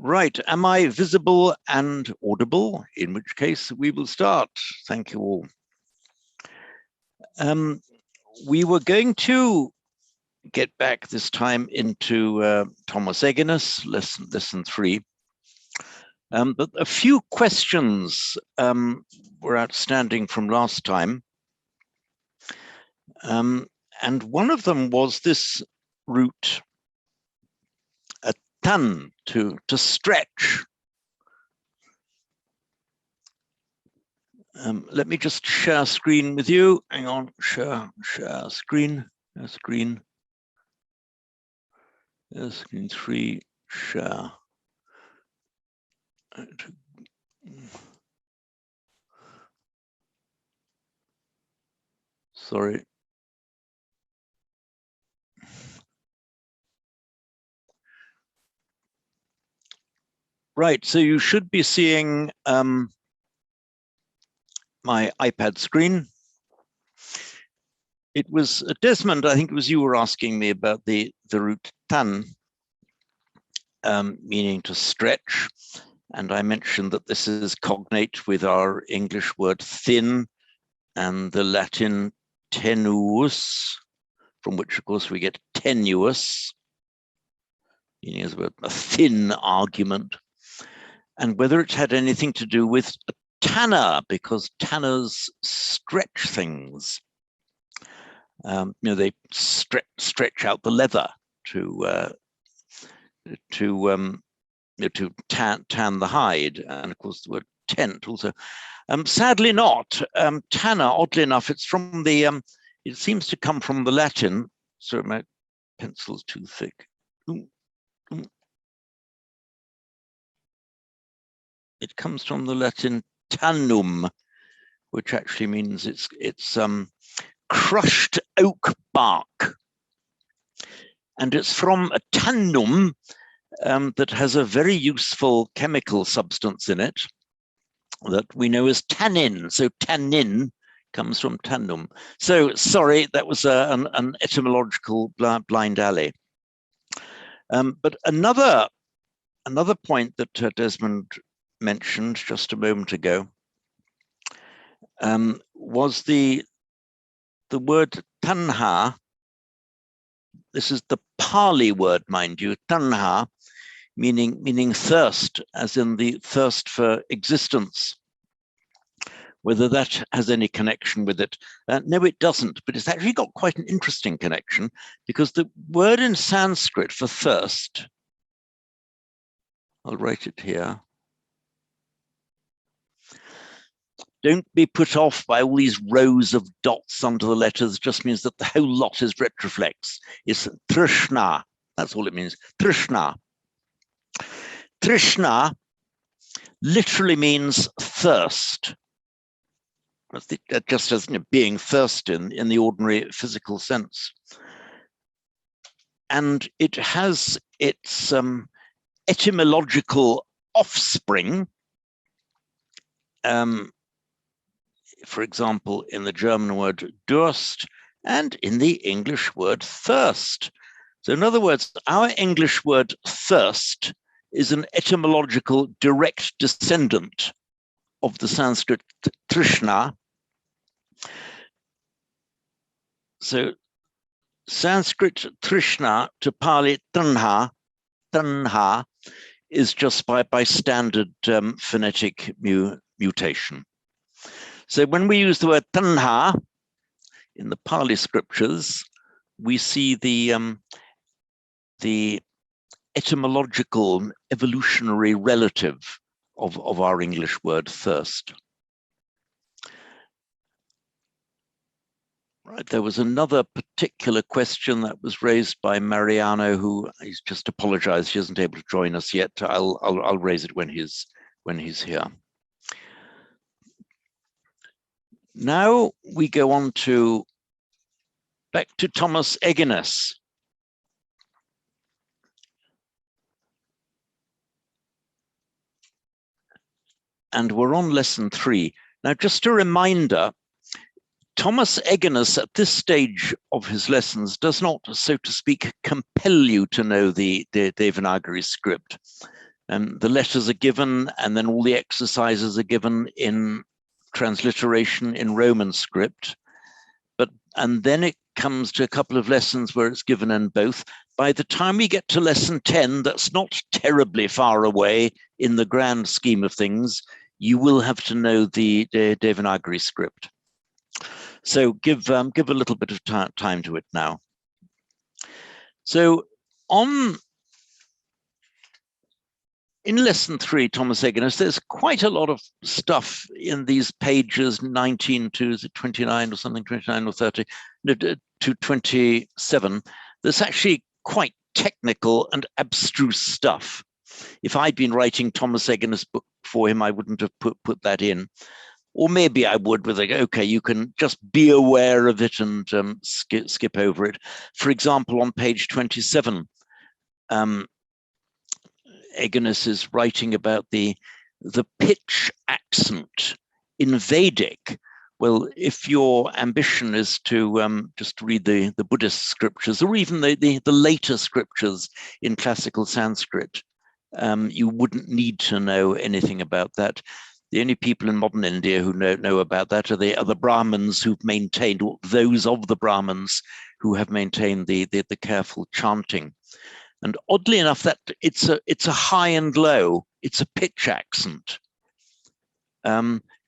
Right, am I visible and audible? In which case we will start. Thank you all. We were going to get back this time into Thomas Aquinas, lesson 3. But a few questions were outstanding from last time. And one of them was this root, a tan, to stretch. Let me just share screen with you. Hang on, share screen, screen 3, share. Sorry. Right, so you should be seeing my iPad screen. It was Desmond, I think it was you were asking me about the root tan, meaning to stretch. And I mentioned that this is cognate with our English word thin and the Latin tenuus, from which of course we get tenuous, meaning as a thin argument. And whether it had anything to do with a tanner, because tanners stretch things. They stretch out the leather to tan the hide, and of course the word tent also. Sadly not. Tanner, oddly enough, it's from the. It seems to come from the Latin. Sorry, my pencil's too thick. It comes from the Latin tannum, which actually means it's crushed oak bark. And it's from a tannum that has a very useful chemical substance in it that we know as tannin. So tannin comes from tannum. So sorry, that was an etymological blind alley. But another point that Desmond mentioned just a moment ago was the word tanha. This is the Pali word, mind you, tanha, meaning thirst, as in the thirst for existence. Whether that has any connection with it, no, it doesn't. But it's actually got quite an interesting connection, because the word in Sanskrit for thirst, I'll write it here. Don't be put off by all these rows of dots under the letters. Just means that the whole lot is retroflex. It's trishna. That's all it means. Trishna. Trishna literally means thirst. That just as being thirsty in the ordinary physical sense. And it has its etymological offspring. For example, in the German word Durst and in the English word thirst. So in other words, our English word thirst is an etymological direct descendant of the Sanskrit trishna. So Sanskrit trishna to Pali tanha is just by standard phonetic mutation. So when we use the word tanha in the Pali scriptures, we see the etymological evolutionary relative of our English word thirst. Right, there was another particular question that was raised by Mariano, who he's just apologized he isn't able to join us yet. I'll raise it when he's here. Now we go on back to Thomas Aquinas. And we're on lesson 3. Now, just a reminder, Thomas Aquinas at this stage of his lessons does not, so to speak, compel you to know the Devanagari script. The letters are given, and then all the exercises are given in transliteration in Roman script. And then it comes to a couple of lessons where it's given in both. By the time we get to lesson 10, that's not terribly far away in the grand scheme of things. You will have to know the Devanagari script. So give a little bit of time to it now. So in lesson 3, Thomas Eganus, there's quite a lot of stuff in these pages 19 to 29 or something, 29 or 30, to 27. There's actually quite technical and abstruse stuff. If I'd been writing Thomas Eganus' book for him, I wouldn't have put that in. Or maybe I would with like, okay, you can just be aware of it and skip over it. For example, on page 27, Eganus is writing about the pitch accent in Vedic. Well, if your ambition is to just read the Buddhist scriptures or even the later scriptures in classical Sanskrit, you wouldn't need to know anything about that. The only people in modern India who know about that are the Brahmins who've maintained, or those of the Brahmins who have maintained the careful chanting. And oddly enough, that it's a high and low, it's a pitch accent.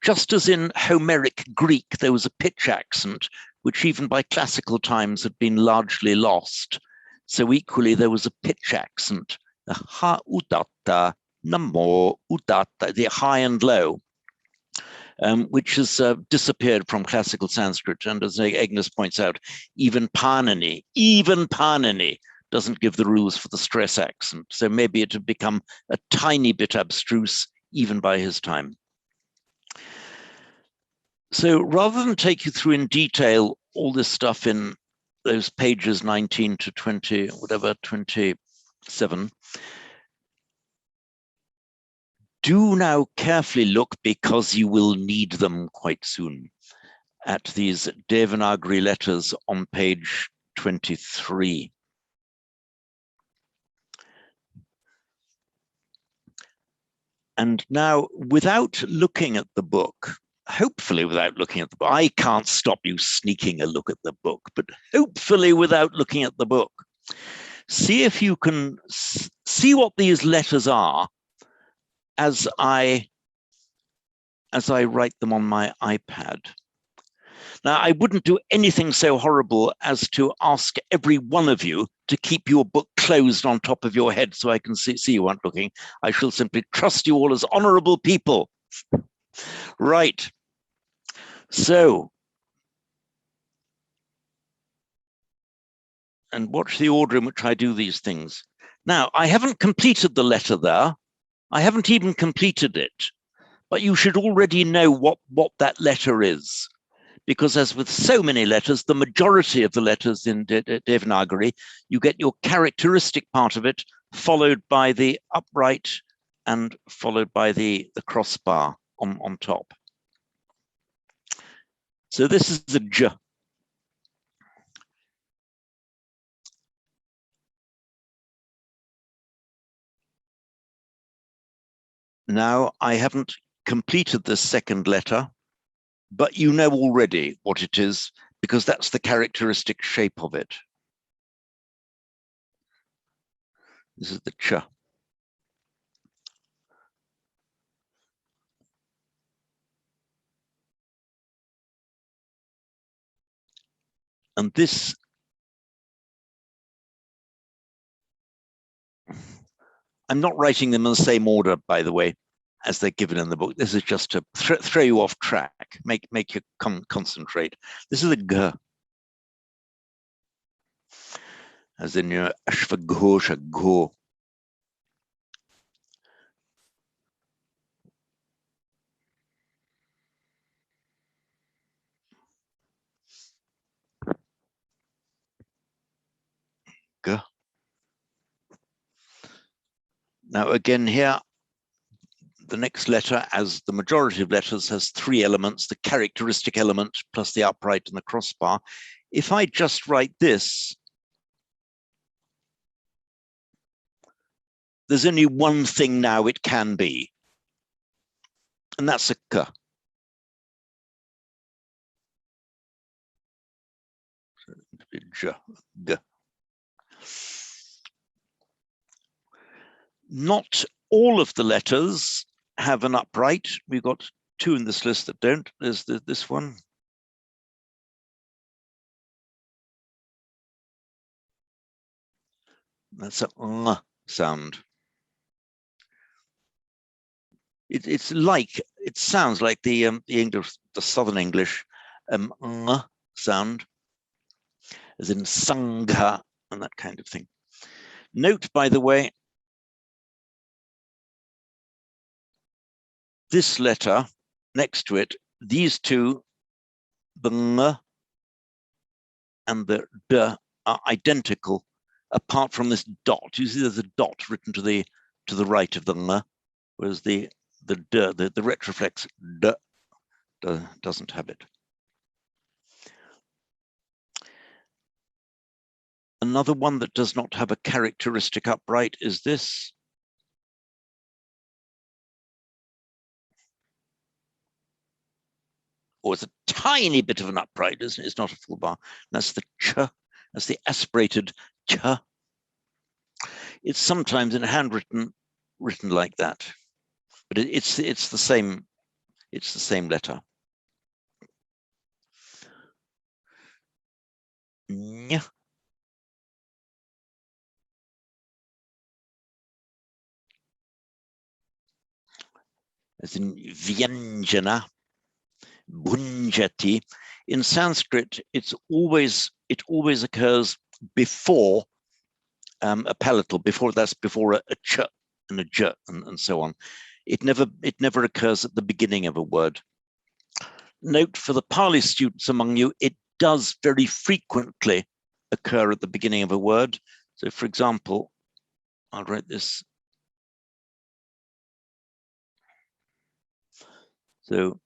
Just as in Homeric Greek, there was a pitch accent, which even by classical times had been largely lost. So equally, there was a pitch accent, the ha udatta, namo udatta, the high and low, which has disappeared from classical Sanskrit. And as Agnes points out, even Panini doesn't give the rules for the stress accent. So maybe it had become a tiny bit abstruse even by his time. So rather than take you through in detail all this stuff in those pages 19 to 20, whatever, 27, do now carefully look, because you will need them quite soon, at these Devanagari letters on page 23. And now, without looking at the book, hopefully without looking at the book, I can't stop you sneaking a look at the book, but hopefully without looking at the book, see if you can see what these letters are as I write them on my iPad. Now, I wouldn't do anything so horrible as to ask every one of you to keep your book closed on top of your head so I can see you aren't looking. I shall simply trust you all as honorable people. Right. So, and watch the order in which I do these things. Now, I haven't completed the letter there. I haven't even completed it, but you should already know what that letter is. Because as with so many letters, the majority of the letters in Devanagari, you get your characteristic part of it, followed by the upright and followed by the crossbar on top. So this is the J. Now, I haven't completed the second letter, but you know already what it is, because that's the characteristic shape of it. This is the Ch. And this, I'm not writing them in the same order, by the way, as they're given in the book. This is just to throw you off track, make you concentrate. This is a G, as in your Ashvaghosha Go. G. Now again here, the next letter, as the majority of letters, has three elements: the characteristic element plus the upright and the crossbar. If I just write this there's only one thing now it can be, and that's a k. J, g. Not all of the letters have an upright. We've got two in this list that don't. There's this one. That's a ng sound. It sounds like the English, the Southern English ng sound, as in sangha and that kind of thing. Note, by the way, this letter next to it, these two, the ng and the d, are identical, apart from this dot. You see, there's a dot written to the right of the ng, whereas the d, the retroflex d, doesn't have it. Another one that does not have a characteristic upright is this. Or it's a tiny bit of an upright, isn't it? It's not a full bar. That's the ch, that's the aspirated ch. It's sometimes in handwritten written like that, but it's the same letter. Nya. As in Vyanjana, Bhunjati. In Sanskrit, it always occurs before a palatal, before a ch and a j and so on. It never occurs at the beginning of a word. Note, for the Pali students among you, it does very frequently occur at the beginning of a word. So, for example, I'll write this. So,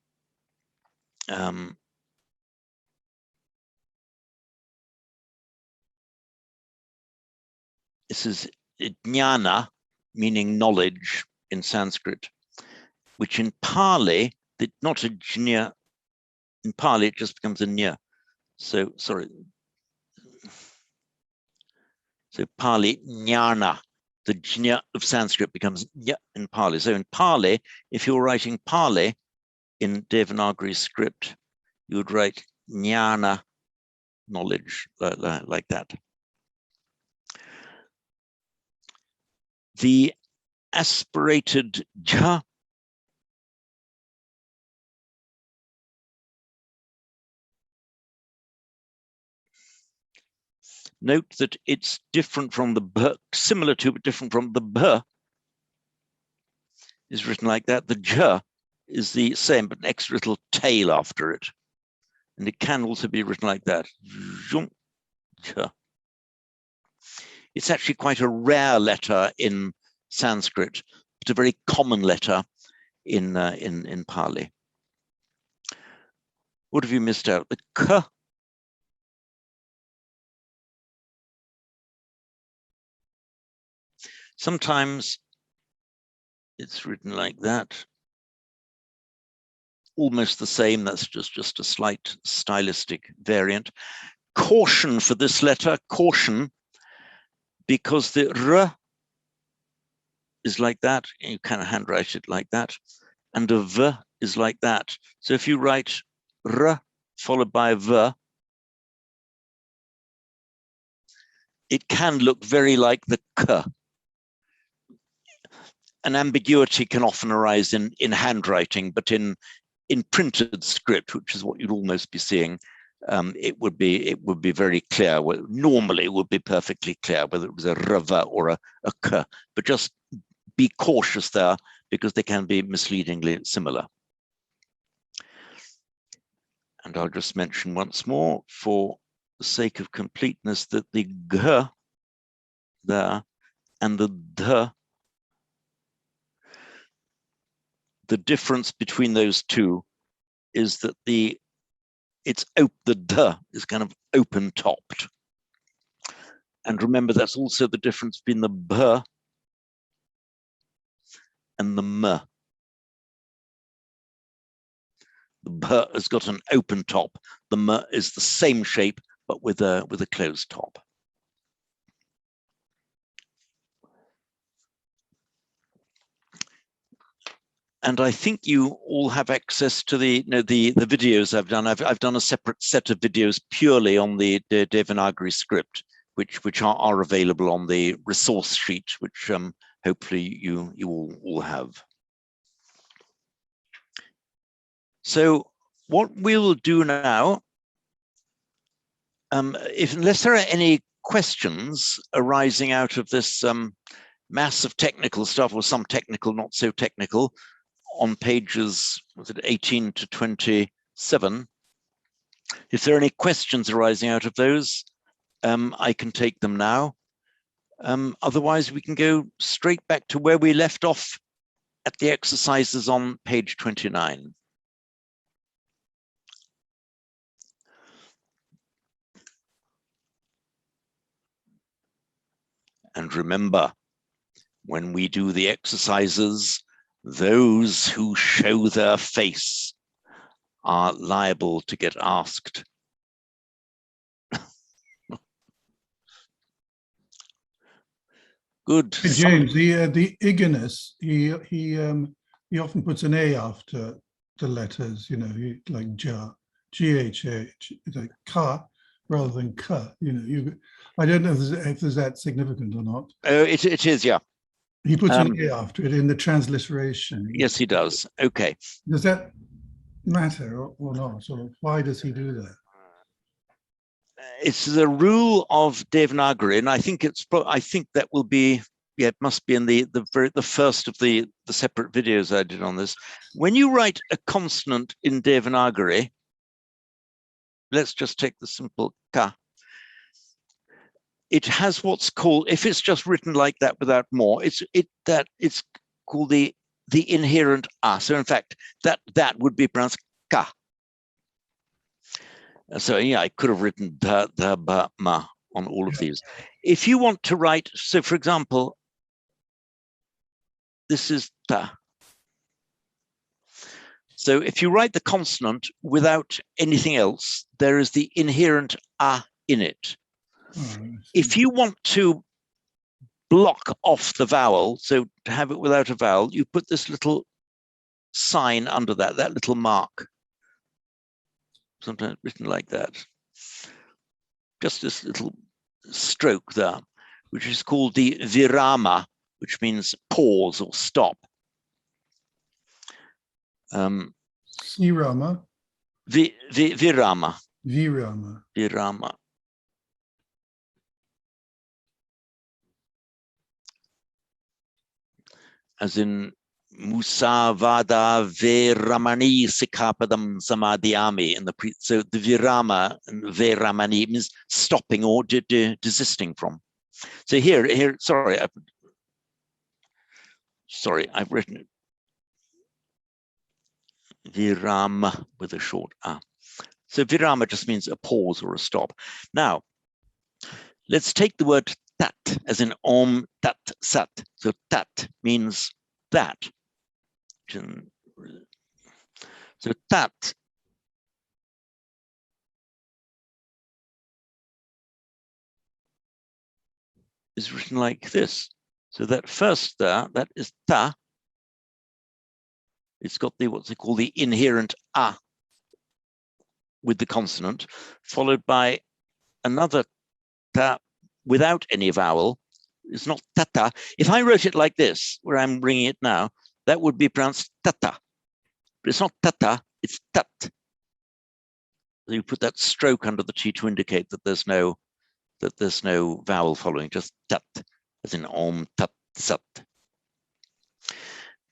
this is jnana, meaning knowledge in Sanskrit, which in Pali, not a jnya, in Pali it just becomes a nya. So, sorry. So Pali, jnana, the jnya of Sanskrit becomes nya in Pali. So in Pali, if you're writing Pali in Devanagari script, you would write jnana, knowledge, like that. The aspirated ja note that it's different from the b, similar to but different from the b is written like that. The j is the same, but an extra little tail after it. And it can also be written like that. It's actually quite a rare letter in Sanskrit, but a very common letter in Pali. What have you missed out? The k. Sometimes it's written like that. Almost the same, that's just a slight stylistic variant. Caution for this letter, caution, because the r is like that, you kind of handwrite it like that, and a v is like that. So if you write r followed by a v, it can look very like the k. An ambiguity can often arise in handwriting, but in printed script, which is what you'd almost be seeing, it would be very clear. Normally, it would be perfectly clear whether it was a rava or a k. But just be cautious there, because they can be misleadingly similar. And I'll just mention once more, for the sake of completeness, that the g there and the d, the difference between those two is that the d is kind of open topped. And remember, that's also the difference between the b and the m. The b has got an open top. The m is the same shape, but with a closed top. And I think you all have access to the videos I've done. I've done a separate set of videos purely on the Devanagari script, which are available on the resource sheet, which hopefully you all have. So what we'll do now, unless there are any questions arising out of this mass of technical stuff, or some technical, not so technical, on pages, was it 18 to 27? If there are any questions arising out of those, I can take them now. Otherwise, we can go straight back to where we left off at the exercises on page 29. And remember, when we do the exercises, those who show their face are liable to get asked. Good. Hey, James, the eagerness, he often puts an A after the letters, you know, like ja, G-H-A-H, like ka rather than ka, you know. I don't know if there's that significant or not. Oh, it is, yeah. He puts an A after it in the transliteration. Yes, he does. Okay. Does that matter or not? Or why does he do that? It's the rule of Devanagari, and I think that will be, yeah, it must be in the first of the separate videos I did on this. When you write a consonant in Devanagari, let's just take the simple ka. It has what's called, if it's just written like that without more, it's called the inherent a. So in fact, that would be pronounced ka. So yeah, I could have written da, ba, ma on all of these. If you want to write, so for example, this is ta. So if you write the consonant without anything else, there is the inherent a in it. If you want to block off the vowel, so to have it without a vowel, you put this little sign under that little mark, sometimes written like that. Just this little stroke there, which is called the virama, which means pause or stop. Virama. Virama. Virama. Virama. As in Musavada Veramani Sikapadam Samadhyami in the so the Virama and Veramani means stopping or desisting from. So here, sorry, I've written it. Virama with a short a. So Virama just means a pause or a stop. Now, let's take the word tat, as in om tat sat. So tat means that. So tat is written like this. So that first there, that is ta. It's got the what's it called the inherent a with the consonant, followed by another ta without any vowel. It's not tata. If I wrote it like this, where I'm bringing it now, that would be pronounced tata. But it's not tata, it's tat. So you put that stroke under the T to indicate that there's no vowel following, just tat, as in om tat sat.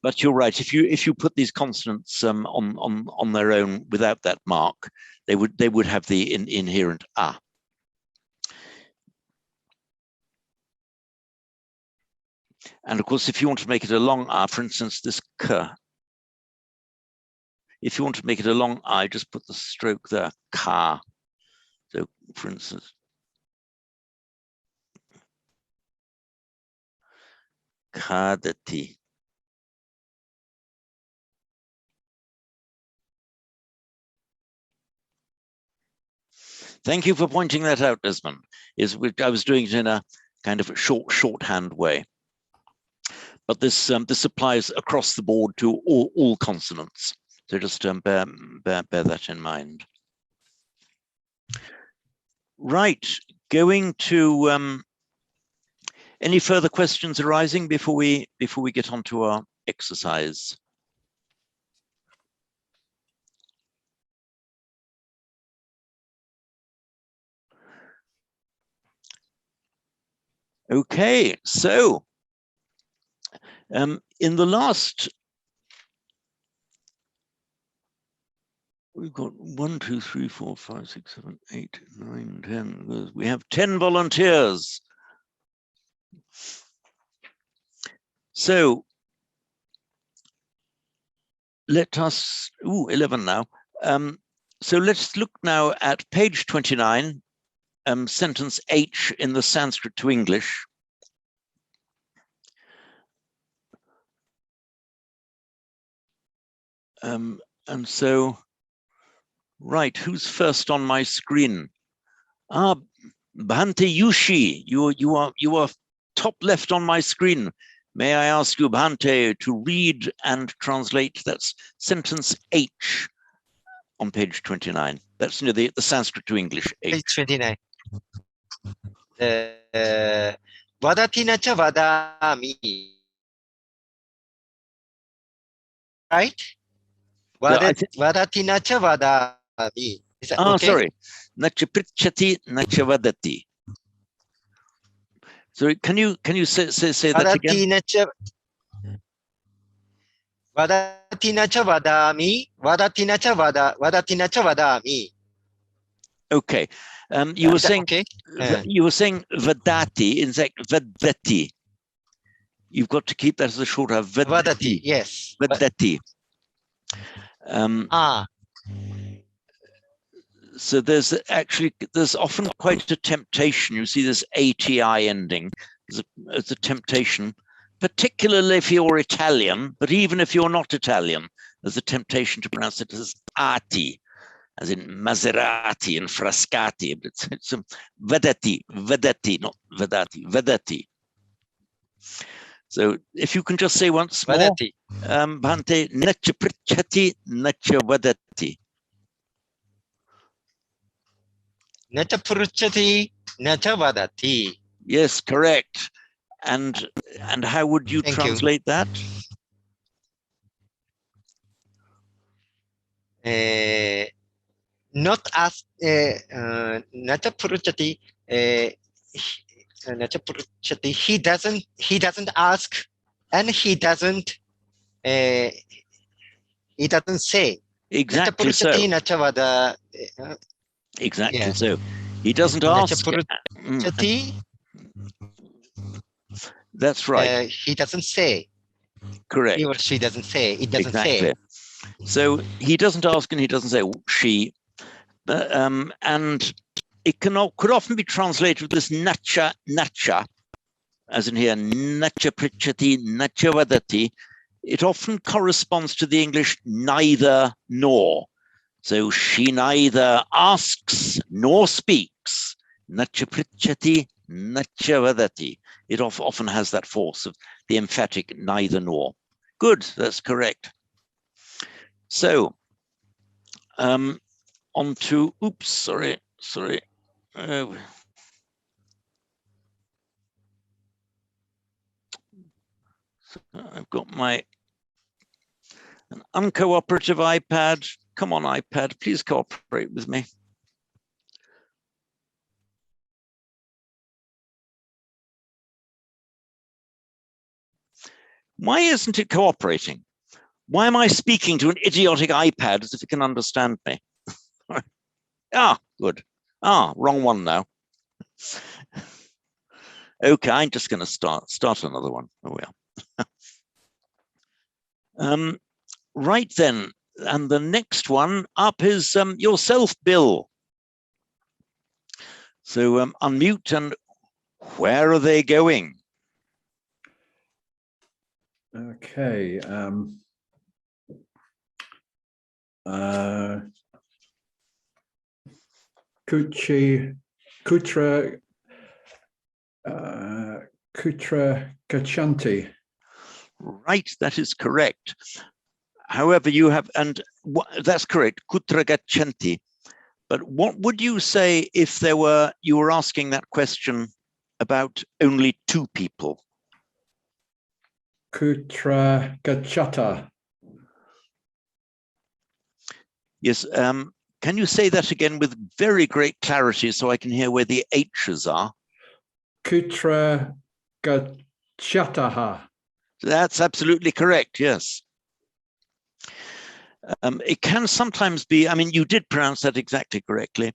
But you're right. If you put these consonants on their own without that mark, they would have the inherent a. And of course, if you want to make it a long a, for instance, this k. If you want to make it a long I, just put the stroke there, ka. So, for instance, kadati. Thank you for pointing that out, Desmond. I was doing it in a kind of shorthand way. But this applies across the board to all consonants. So just bear that in mind. Right, going to any further questions arising before we get on to our exercise? Okay, so in the last, we've got 1, 2, 3, 4, 5, 6, 7, 8, 9, 10. We have 10 volunteers. So let us, 11 now. So let's look now at page 29, sentence H in the Sanskrit to English. And so, right, who's first on my screen? Bhante Yushi, you are top left on my screen. May I ask you, Bhante, to read and translate? That's sentence H on page 29. That's near the Sanskrit to English. H. Page 29. Vadatina cha vadami. Right? Vadatina cha vadami. Is that okay? Sorry. Nacha pritchati, nacha vadati. So can you say that again? Vadatina cha vadami. Vadatina cha vadami. Okay. You were saying okay? You were saying vadati, in fact vadati. You've got to keep that as a shorter Vadati, yes. Vadati. So there's often quite a temptation. You see this ATI ending as a temptation, particularly if you're Italian, but even if you're not Italian, there's a temptation to pronounce it as ati, as in Maserati and Frascati. It's Vedati, not Vedati, Vedati. So if you can just say once more, Bhante, nacha prichati, nacha vadati. Nacha pruchati, nacha vadati. Yes, correct. And how would you translate that? Not as nacha pruchati. Nacha pruchati. He doesn't ask, and he doesn't say. Exactly so. Nacha vada. Exactly yeah. so. He doesn't ask. That's right. He doesn't say. Correct. He or she doesn't say. It doesn't say. So he doesn't ask and he doesn't say she. And it could often be translated with this nacha, as in here, nacha prichati, nacha vadati. It often corresponds to the English neither nor. So she neither asks nor speaks. Nacha prichati, nacha vadati. It often has that force of the emphatic neither nor. Good, that's correct. So, on to, oops, sorry. I've got an uncooperative iPad. Come on, iPad, please cooperate with me. Why isn't it cooperating? Why am I speaking to an idiotic iPad as if it can understand me? Good. Wrong one now. Okay, I'm just going to start another one. Oh, well. Right then, and the next one up is yourself, Bill. So unmute, and where are they going? Okay. Kuchi, Kutra, Kutra Kachanti. Right, that is correct. However, you have, and that's correct, Kutra Gachanti. But what would you say if there were, you were asking that question about only two people? Kutra Gachata. Yes, can you say that again with very great clarity so I can hear where the H's are? Kutra Gachataha. That's absolutely correct, yes. It can sometimes be, I mean, you did pronounce that exactly correctly.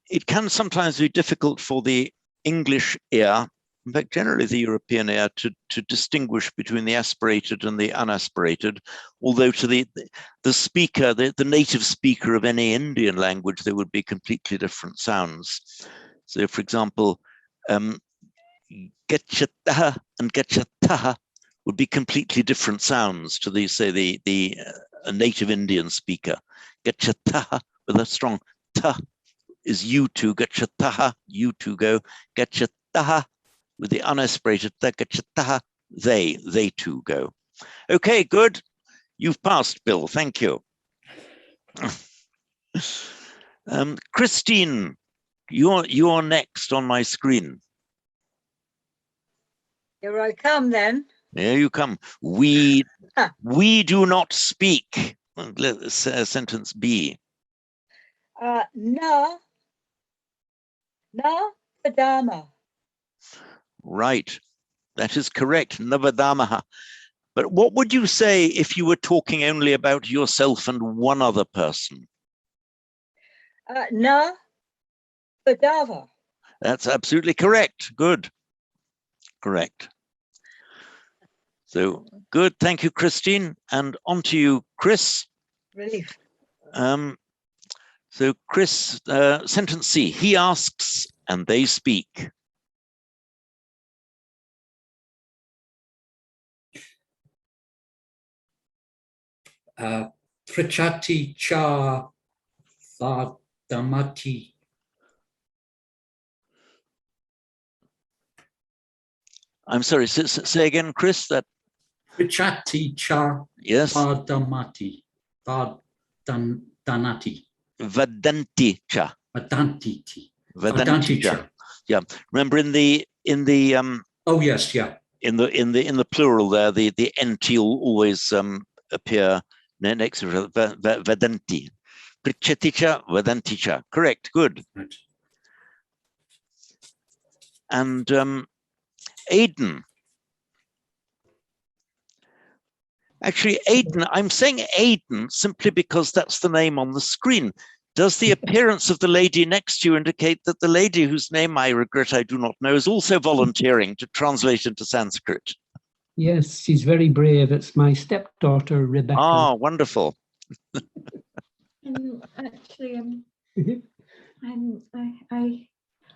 It can sometimes be difficult for the English ear, in fact, generally the European ear, to distinguish between the aspirated and the unaspirated, although to the speaker, the native speaker of any Indian language, there would be completely different sounds. So, for example, Gachataha and Gachataha would be completely different sounds to the, say, a native Indian speaker. Gachataha with a strong ta is you two, Gachataha, you two go. Gachataha with the unaspirated ta, Gachataha, they two go. Okay, good. You've passed, Bill. Thank you. Christine, you're next on my screen. Here I come then. Here you come. We do not speak. Sentence B. Na Padama. Right. That is correct. Navadamaha. But what would you say if you were talking only about yourself and one other person? Na Padava. That's absolutely correct. Good. Correct. So good. Thank you, Christine. And on to you, Chris. Relief. So Chris, sentence C, he asks and they speak. Prachati cha vadamati. I'm sorry, say again, Chris, that. Prachati cha Yes. vadamati. Vadanati. Vadanti cha. Vadanti. Vadanti cha. Yeah. Remember in the Oh yes, yeah. In the plural there, the nt will always appear next to Vadanti. Prachati cha, Vadanti cha. Correct, good. Right. And Aidan. Actually, Aidan, I'm saying Aidan simply because that's the name on the screen. Does the appearance of the lady next to you indicate that the lady whose name I regret I do not know is also volunteering to translate into Sanskrit? Yes, she's very brave. It's my stepdaughter, Rebecca. Ah, wonderful. Actually, I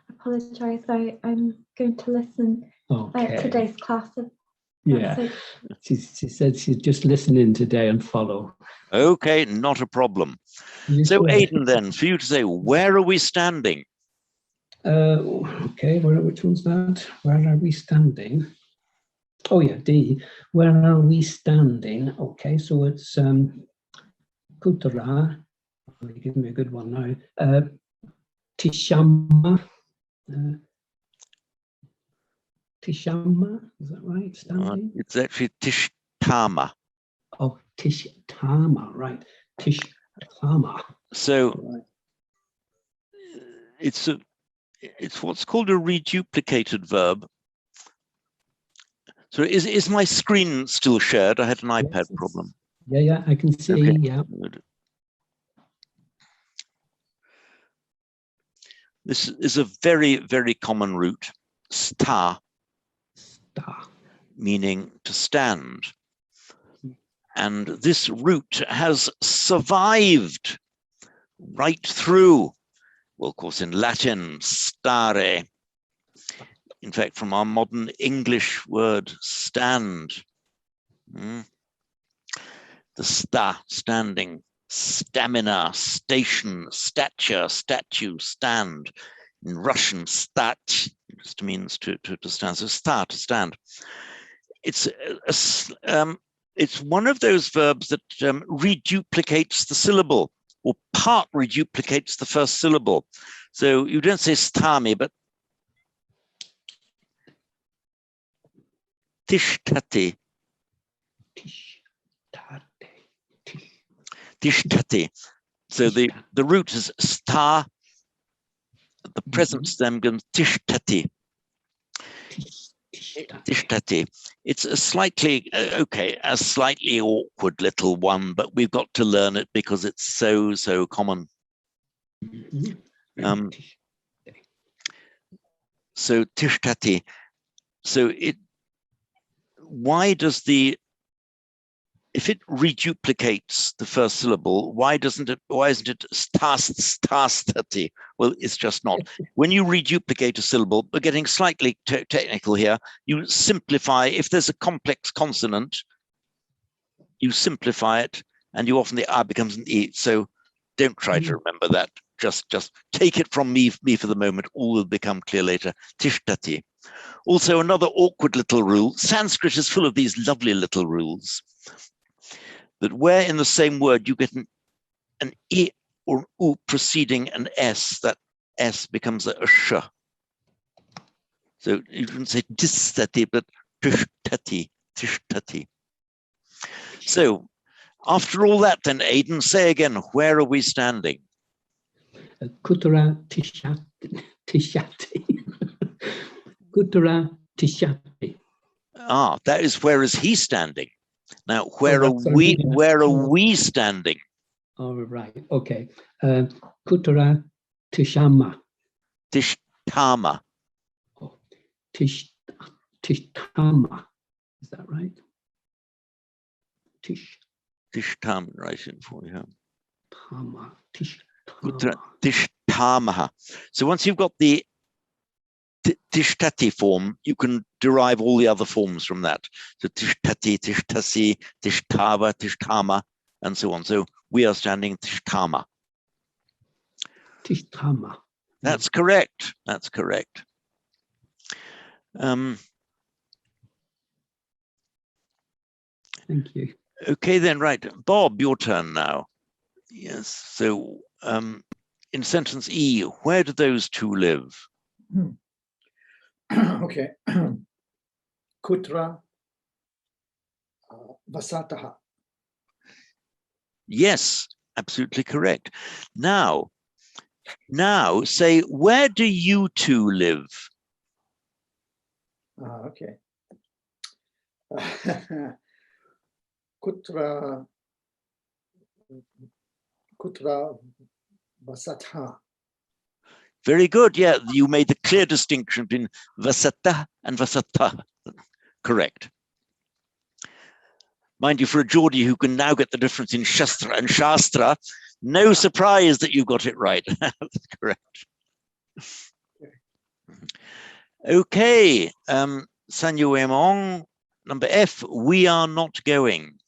apologise. I'm going to listen Okay. today's class. Yeah, she said she's just listening today and follow. Okay, not a problem. So Aidan, then, for you to say, where are we standing? Okay, which one's that? Where are we standing? Oh yeah, D. Where are we standing? Okay, so it's Kutra. Give me a good one now. Tishama. Tishama, is that right? Standing? It's actually Tishtama. Oh, Tishtama, right. Tishtama. So it's what's called a reduplicated verb. So is my screen still shared? I had an iPad problem. Yeah, I can see, okay. Yeah. Good. This is a very, very common root, sta, meaning to stand. And this root has survived right through, well, of course, in Latin, stare. In fact, from our modern English word, stand. The sta, standing, stamina, station, stature, statue, stand. In Russian, stat just means to stand. So sta, to stand. It's one of those verbs that reduplicates the syllable, or part reduplicates the first syllable. So you don't say stami, but tishtati. Tishtati. So the root is sta. The present stem becomes tishtati. Tishtati. It's a slightly, a slightly awkward little one, but we've got to learn it because it's so common. So tishtati. So why does if it reduplicates the first syllable, why isn't it stastati? Well, it's just not. When you reduplicate a syllable, we're getting slightly technical here, you simplify. If there's a complex consonant, you simplify it, and you often the R becomes an E. So don't try to remember that. Just take it from me for the moment. All will become clear later. Tishtati. Also, another awkward little rule. Sanskrit is full of these lovely little rules. That where in the same word you get an E or an U preceding an S, that S becomes a sh. So you can say tishtati, but tishtati, tishtati. So after all that, then Aidan, say again, where are we standing? Kutra tishati. Kutra tishati. Ah, that is where is he standing? Now, where are we standing? Oh, right. Okay. Kutra tishama. Tishtama. Oh, tishtama. Is that right? Tishtama, right in for you. Tama. Tishtama. So once you've got the tishtati form, you can derive all the other forms from that. So tishtati, tishtasi, tishtava, tishtama, and so on. So we are standing tishtama. Tishtama. That's correct. That's correct. Thank you. Okay, then, right. Bob, your turn now. Yes. So in sentence E, where do those two live? Okay. Kutra vasataha. Yes, absolutely correct. Now say, where do you two live? Okay. Kutra vasatha. Very good. Yeah, you made the clear distinction between vasata and vasata. Correct. Mind you, for a Geordie who can now get the difference in Shastra and Shastra, no surprise that you got it right. That's correct. Okay, Sanyu Emong, number F, we are not going.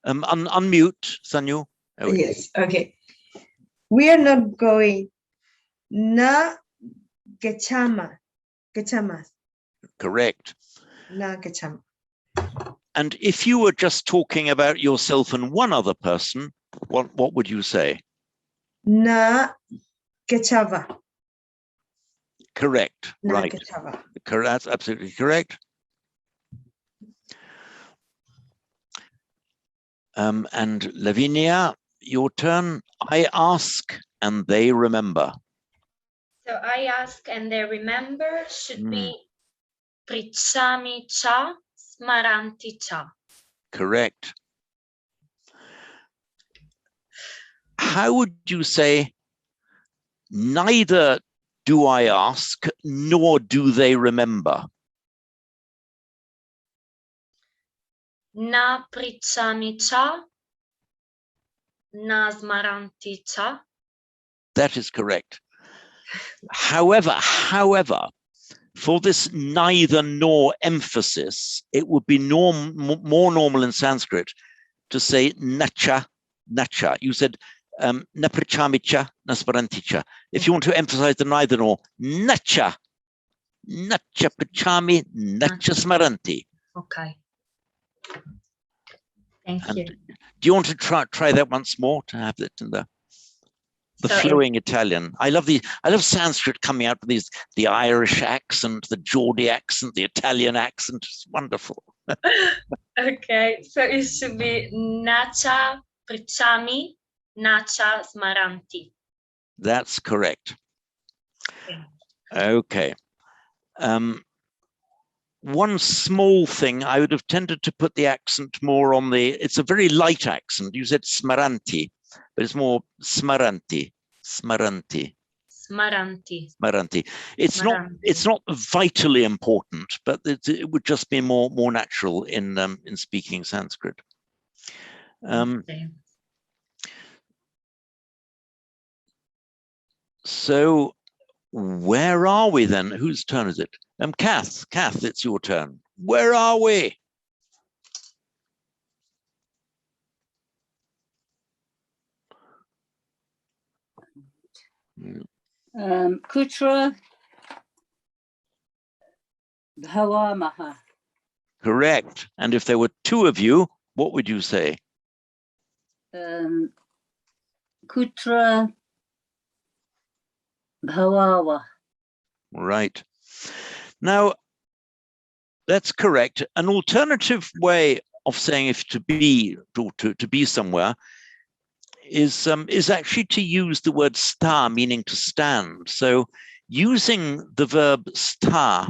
Unmute, Sanyu. Oh, yes, okay. We are not going. Na gachama. Gachamas. Correct. Na gachama. And if you were just talking about yourself and one other person, what would you say? Na gachava. Correct. Na right. gachava. That's absolutely correct. And Lavinia, your turn. I ask and they remember. So I ask and they remember should be Prichami cha, smaranti cha. Correct. How would you say, neither do I ask, nor do they remember? Na prichami cha, na smaranti cha. That is correct. However, for this neither nor emphasis, it would be more normal in Sanskrit to say nacha, nacha. You said naprichamicha, nasparanticha. If you want to emphasize the neither nor, nacha, nacha prichami, nacha smaranti. Okay. Thank And you. do you want to try that once more to have it in the So flowing Italian? I love Sanskrit coming out with the Irish accent, the Geordie accent, the Italian accent. It's wonderful. okay, so it should be nacha prichami, nacha smaranti. That's correct. Okay. One small thing, I would have tended to put the accent more on it's a very light accent. You said smaranti, but it's more smaranti, smaranti. Smaranti. Smaranti. It's not vitally important, but it would just be more natural in speaking Sanskrit. Okay. So where are we then? Whose turn is it? Kath, it's your turn. Where are we? Kutra Bhavamaha. Correct. And if there were two of you, what would you say? Kutra Bhavawa. Right. Now, that's correct. An alternative way of saying if to be somewhere is actually to use the word sta, meaning to stand. So using the verb sta,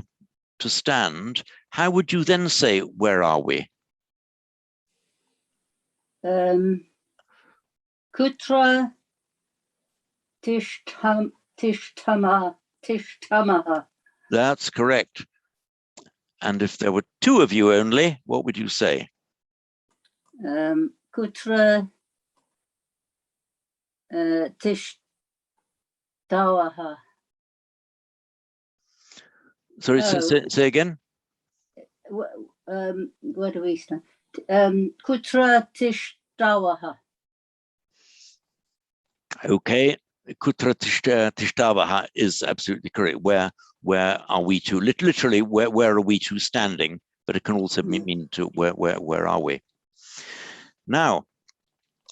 to stand, how would you then say, where are we? Kutra tishtamaha. That's correct. And if there were two of you only, what would you say? Kutra tishtawaha. Sorry, say again. Where do we stand? Kutra tishtawaha. Okay, kutra tishtavaha is absolutely correct. Where are we two? Literally, where are we two standing? But it can also mean to where are we? Now,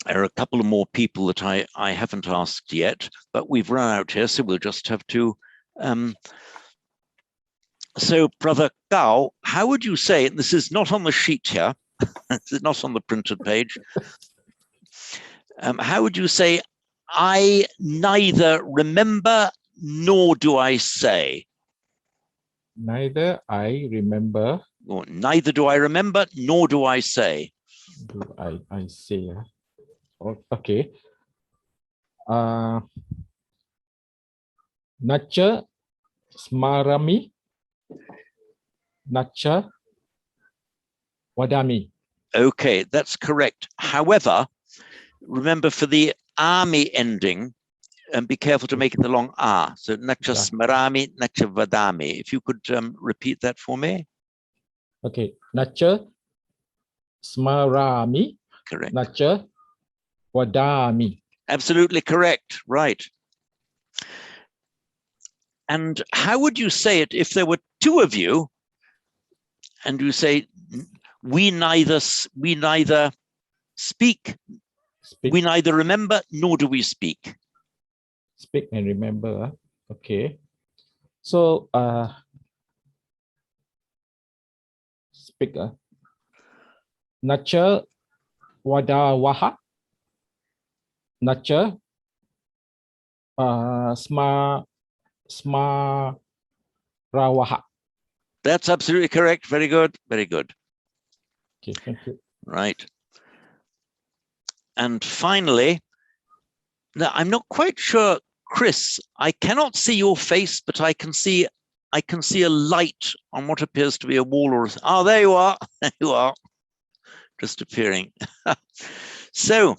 there are a couple of more people that I haven't asked yet, but we've run out here, so we'll just have to. So, Brother Gao, how would you say, and this is not on the sheet here, this is not on the printed page, how would you say, I neither remember nor do I say? Neither I remember. Or neither do I remember nor do I say. Do I say? Okay. Nacha smarami. Nacha wadami. Okay, that's correct. However, remember for the ami ending, and be careful to make it the long ah. So nacha smarami, nacha vadami. If you could repeat that for me. Okay, nacha smarami. Correct. Nacha wadami. Absolutely correct. Right. And how would you say it if there were two of you, and you say, we neither speak, we neither remember nor do we speak. Speak and remember. Okay. So speak. Nacha wadawaha. Nacha smarawaha. That's absolutely correct. Very good. Very good. Okay, thank you. Right. And finally, now I'm not quite sure, Chris, I cannot see your face, but I can see a light on what appears to be a wall or there you are. There you are. Just appearing. So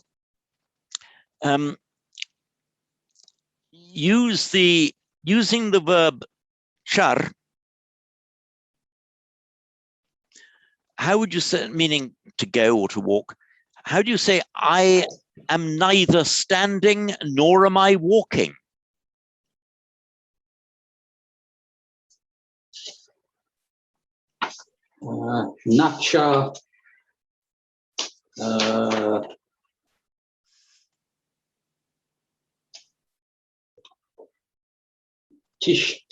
using the verb char, how would you say, meaning to go or to walk, how do you say, I am neither standing nor am I walking? Nacha. Tish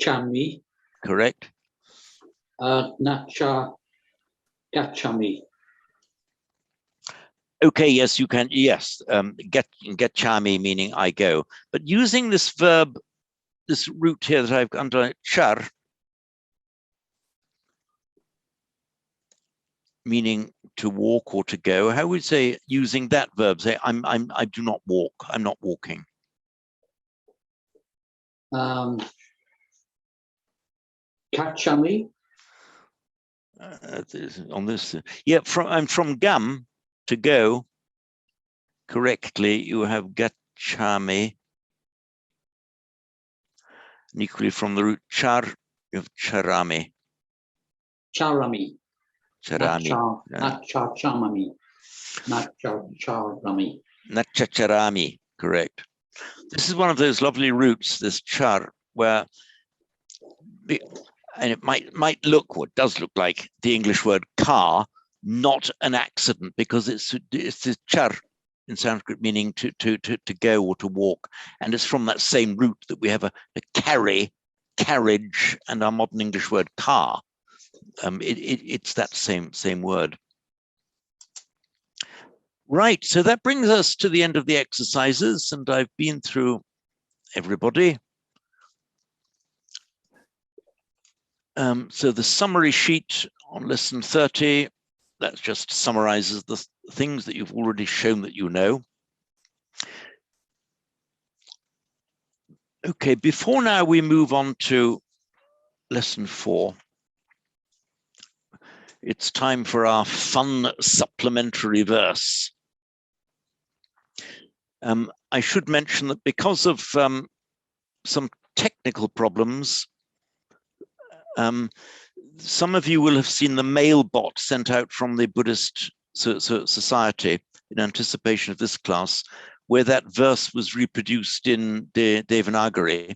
Chami. Correct. Nacha Gachami. Okay, yes, you can. Yes, get chami meaning I go. But using this verb, this root here that I've underlined, char, meaning to walk or to go. How would you say using that verb? Say I do not walk. I'm not walking. Kachami. On this, yeah. I'm from gam, to go. Correctly, you have gachami. And equally from the root char, you have charami. Charami. Charami. Nachachamami. Nachacharami. Nachacharami, correct. This is one of those lovely roots, this char, where, and it might look, what does look like the English word car, not an accident, because it's this char in Sanskrit meaning to go or to walk, and it's from that same root that we have a carry, carriage, and our modern English word car. It's that same word. Right, so that brings us to the end of the exercises, and I've been through everybody. So the summary sheet on lesson 30, that just summarizes the things that you've already shown that you know. Okay, before now we move on to lesson 4, it's time for our fun supplementary verse. I should mention that because of some technical problems, some of you will have seen the mail bot sent out from the Buddhist Society in anticipation of this class, where that verse was reproduced in Devanagari.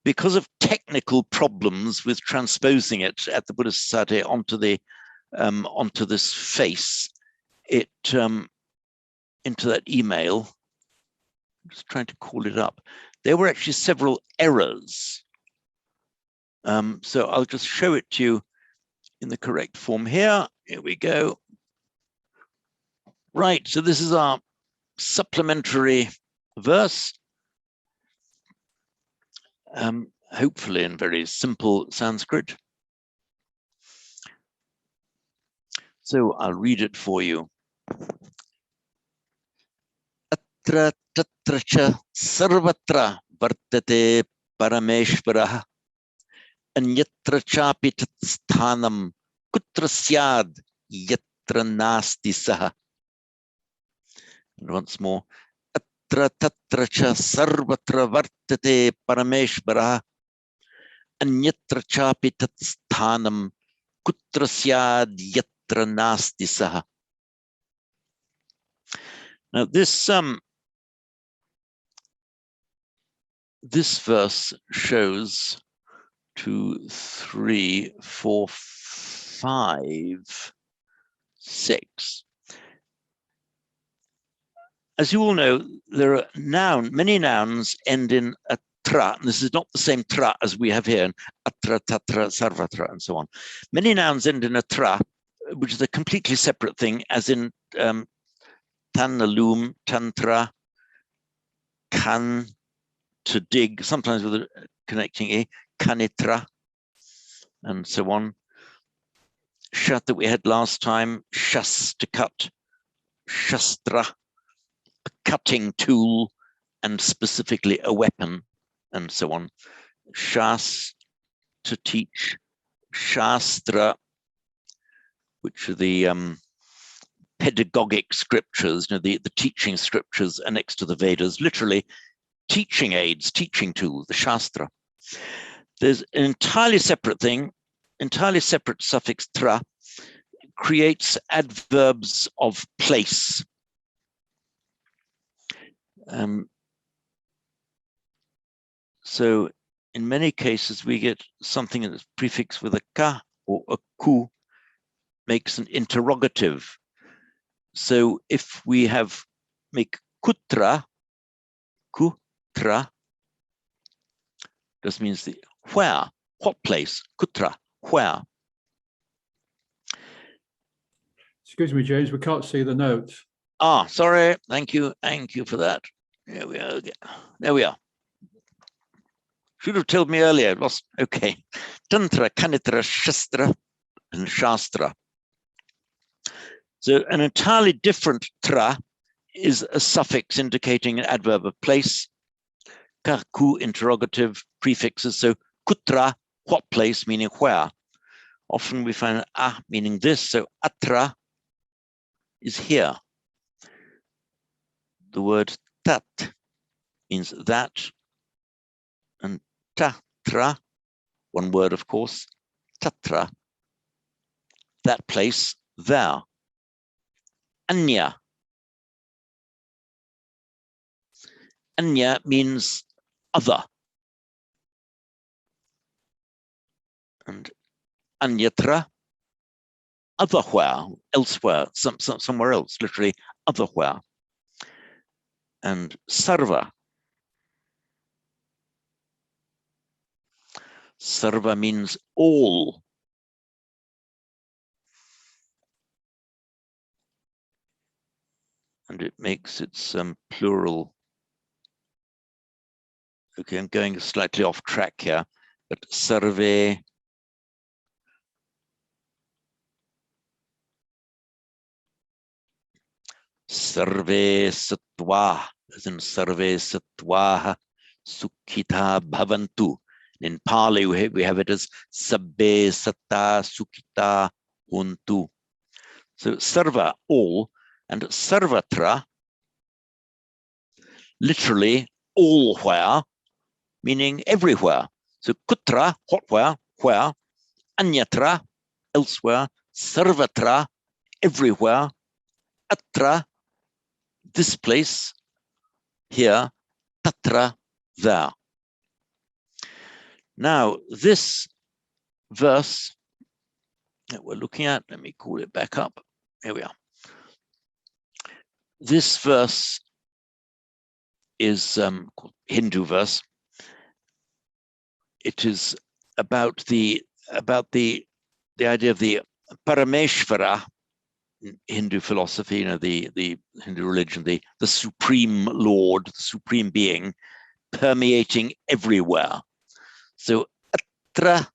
Because of technical problems with transposing it at the Buddhist Society onto this face, into that email, I'm just trying to call it up, there were actually several errors. So I'll just show it to you in the correct form here. Here we go. Right, so this is our supplementary verse, hopefully in very simple Sanskrit. So I'll read it for you. Atra tatra cha sarvatra vartate parameshvarah anyatra chapi tat sthanam kutra syad yatra nasti saha. And once more. Atra tatra cha sarvatra vartate parameshvarah anyatra chapi tat sthanam kutra syad yatra nasti saha. Now this verse shows 2, 3, 4, 5, 6. As you all know, there are many nouns end in a tra, and this is not the same tra as we have here, atra, tatra, sarvatra, and so on. Many nouns end in a tra, which is a completely separate thing, as in tanalum, tantra, kan, to dig, sometimes with a connecting e, kanitra, and so on. Shat that we had last time, shas, to cut, shastra, a cutting tool, and specifically a weapon, and so on. Shas, to teach, shastra, which are the pedagogic scriptures, the teaching scriptures are next to the Vedas, literally teaching aids, teaching tools, the Shastra. There's an entirely separate thing, entirely separate suffix tra creates adverbs of place. So in many cases, we get something that's prefixed with a ka or a ku, makes an interrogative. So if we make kutra, this means the where, what place, kutra, where. Excuse me, James, we can't see the notes. Ah, sorry, thank you for that. There we are. There we are. Should have told me earlier. It was okay. Tantra, Kanitra, Shastra, and Shastra. So an entirely different tra is a suffix indicating an adverb of place. Ka, ku, interrogative prefixes. So kutra, what place, meaning where. Often we find a meaning this. So atra is here. The word tat means that, and tatra, one word of course, tatra, that place, there. Anya. Anya means other. And anyatra, otherwhere, elsewhere, somewhere else, literally otherwhere. And sarva. Sarva means all. And it makes its plural. Okay, I'm going slightly off track here, but sarve, sarve sattva, as in sarve sattvaha sukhita bhavantu. In Pali, we have it as sabbe satta sukhita huntu. So sarva, all, and sarvatra, literally all where, meaning everywhere. So kutra, what where, anyatra, elsewhere, sarvatra, everywhere, atra, this place, here, tatra, there. Now, this verse that we're looking at, let me call it back up. Here we are. This verse is Hindu verse. It is about the idea of the Parameshvara in Hindu philosophy, you know, the Hindu religion, the supreme Lord, the supreme being, permeating everywhere. So atra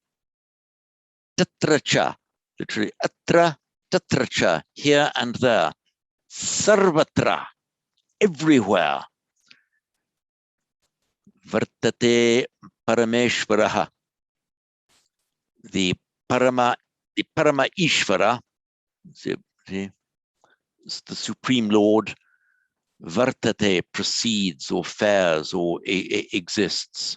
tatracha, literally atra tatracha, here and there, sarvatra, everywhere. Vartate parameshvaraha, the parama ishvara, the supreme Lord, vartate, proceeds or fares or exists.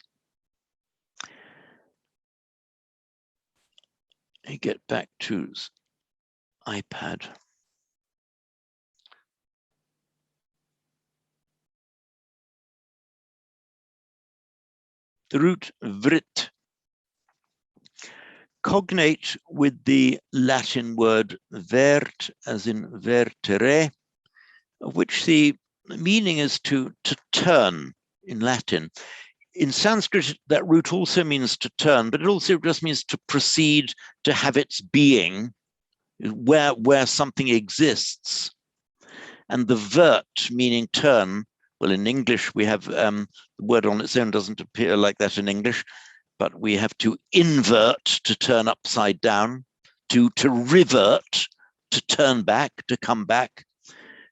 I get back to iPad. The root vrit, cognate with the Latin word vert, as in vertere, of which the meaning is to turn in Latin. In Sanskrit, that root also means to turn, but it also just means to proceed, to have its being, where something exists. And the vert, meaning turn, well, in English, we have the word on its own doesn't appear like that in English, but we have to invert, to turn upside down, to revert, to turn back, to come back.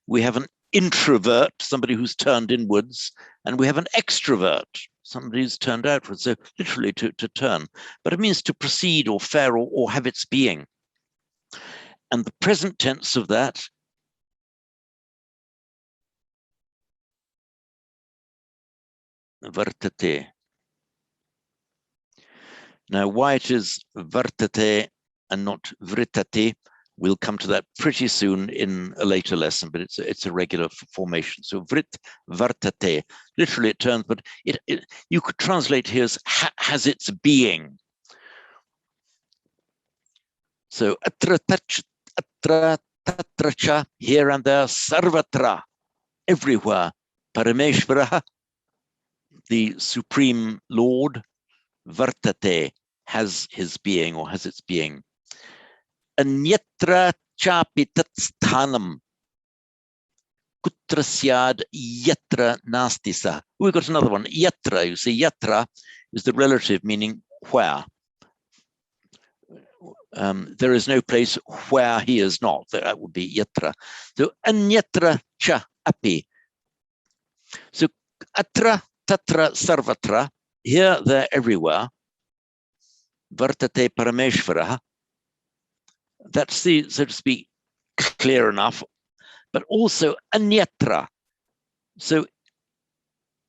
We have an introvert, somebody who's turned inwards, and we have an extrovert, somebody who's turned outwards. So literally to turn, but it means to proceed or fare or have its being. And the present tense of that vartate. Now, why it is vartate and not vritate, we'll come to that pretty soon in a later lesson, but it's a regular formation. So vrit, vartate, literally it turns, but you could translate here as has its being. So atra tatracha, here and there, sarvatra, everywhere. Parameshvara, the Supreme Lord, vartate, has his being or has its being. Anyatra chapi tatsthanam, kutrasyad yatra nastisa. We've got another one, yatra. You see, yatra is the relative meaning where. There is no place where he is not. That would be yatra. So anyatra cha api. So atra tatra sarvatra, here, there, everywhere. Vartate parameshvara. That's the, so to speak, clear enough. But also anyatra. So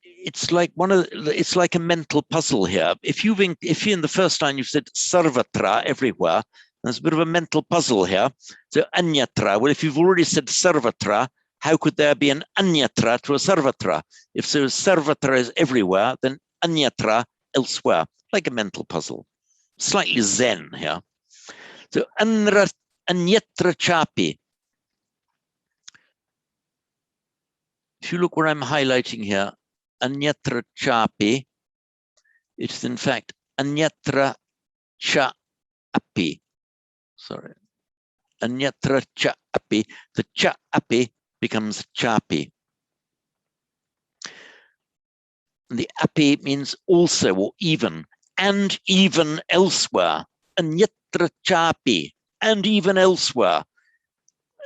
it's like it's like a mental puzzle here. If you in the first line you've said sarvatra, everywhere, there's a bit of a mental puzzle here. So anyatra. Well, if you've already said sarvatra, how could there be an anyatra to a sarvatra? If so, sarvatra is everywhere, then anyatra elsewhere, like a mental puzzle. Slightly Zen here. So anyatra chapi. If you look where I'm highlighting here, anyatra chapi, it's in fact anyatra cha api. Sorry. Anyatra cha api. The cha api becomes chapi. And the api means also or even, and even elsewhere. Anyatra chapi, and even elsewhere.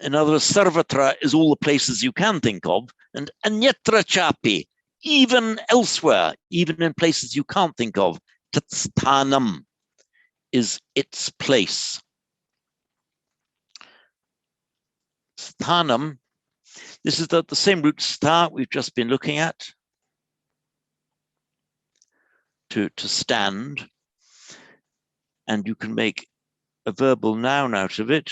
In other words, sarvatra is all the places you can think of, and anyatra chapi, even elsewhere, even in places you can't think of. Tatsthanam is its place. Sthanam, this is the same root sta we've just been looking at, to stand, and you can make a verbal noun out of it.